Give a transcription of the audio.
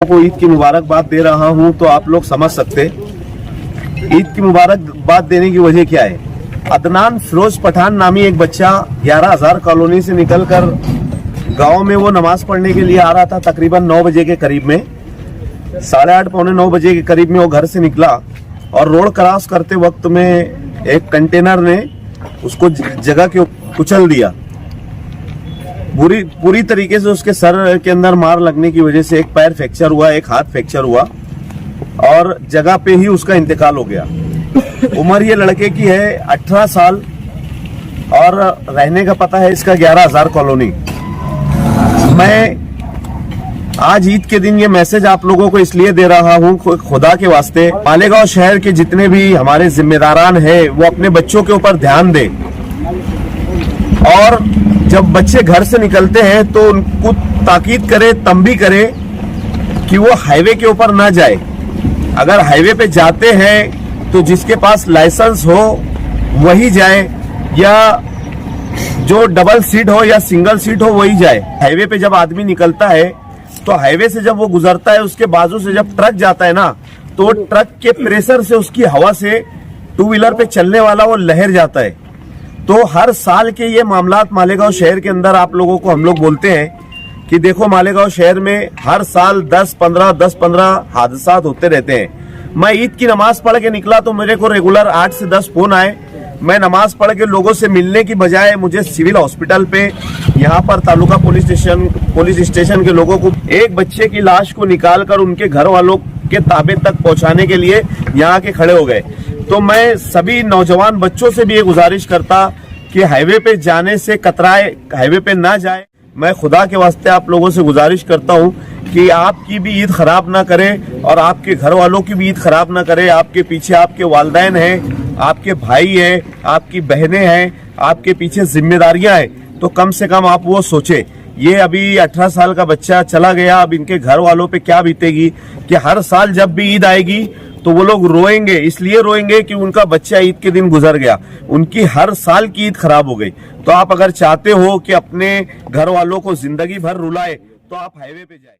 को ईद की मुबारकबाद दे रहा हूं तो आप लोग समझ सकते ईद की मुबारकबाद देने की वजह क्या है। अदनान फिरोज पठान नामी एक बच्चा 11,000 कॉलोनी से निकलकर गांव में वो नमाज पढ़ने के लिए आ रहा था। तकरीबन 9 बजे के करीब में, 8:30 पौने 9 बजे के करीब में वो घर से निकला और रोड क्रॉस करते वक्त में एक कंटेनर ने उसको जगह के कुचल दिया। पूरी तरीके से उसके सर के अंदर मार लगने की वजह से एक पैर फ्रैक्चर हुआ, एक हाथ फ्रैक्चर हुआ और जगह पे ही उसका इंतकाल हो गया। उम्र ये लड़के की है 18 साल और रहने का पता है इसका 11,000 कॉलोनी। मैं आज ईद के दिन ये मैसेज आप लोगों को इसलिए दे रहा हूँ, खुदा के वास्ते मालेगांव शहर के जितने भी हमारे जिम्मेदारान हैं वो अपने बच्चों के ऊपर ध्यान दें और जब बच्चे घर से निकलते हैं तो उनको ताकीद करे, तंबी करे कि वो हाईवे के ऊपर ना जाए। अगर हाईवे पे जाते हैं तो जिसके पास लाइसेंस हो वही जाए, या जो डबल सीट हो या सिंगल सीट हो वही जाए। हाईवे पे जब आदमी निकलता है तो हाईवे से जब वो गुजरता है उसके बाजू से जब ट्रक जाता है ना, तो ट्रक के प्रेशर से उसकी हवा से टू व्हीलर पे चलने वाला वो लहर जाता है। तो हर साल के ये मामलात मालेगांव शहर के अंदर आप लोगों को हम लोग बोलते हैं कि देखो मालेगांव शहर में हर साल 10-15 हादसात होते रहते हैं। मैं ईद की नमाज पढ़ के निकला तो मेरे को रेगुलर 8 से 10 फोन आए। मैं नमाज पढ़ के लोगों से मिलने की बजाय मुझे सिविल हॉस्पिटल पे, यहाँ पर तालुका पुलिस स्टेशन के लोगों को एक बच्चे की लाश को निकाल कर उनके घर वालों के ताबे तक पहुंचाने के लिए यहाँ के खड़े हो गए। तो मैं सभी नौजवान बच्चों से भी ये गुजारिश करता कि हाईवे पे जाने से कतराए, हाईवे पे ना जाए। मैं खुदा के वास्ते आप लोगों से गुजारिश करता हूँ कि आपकी भी ईद खराब ना करें और आपके घर वालों की भी ईद खराब ना करें। आपके पीछे आपके वालिदैन हैं, आपके भाई हैं, आपकी बहनें हैं, आपके पीछे जिम्मेदारियां हैं, तो कम से कम आप वो सोचें। ये अभी 18 साल का बच्चा चला गया, अब इनके घर वालों पे क्या बीतेगी कि हर साल जब भी ईद आएगी तो वो लोग रोएंगे। इसलिए रोएंगे कि उनका बच्चा ईद के दिन गुजर गया, उनकी हर साल की ईद खराब हो गई। तो आप अगर चाहते हो कि अपने घर वालों को जिंदगी भर रुलाए तो आप हाईवे पे जाए।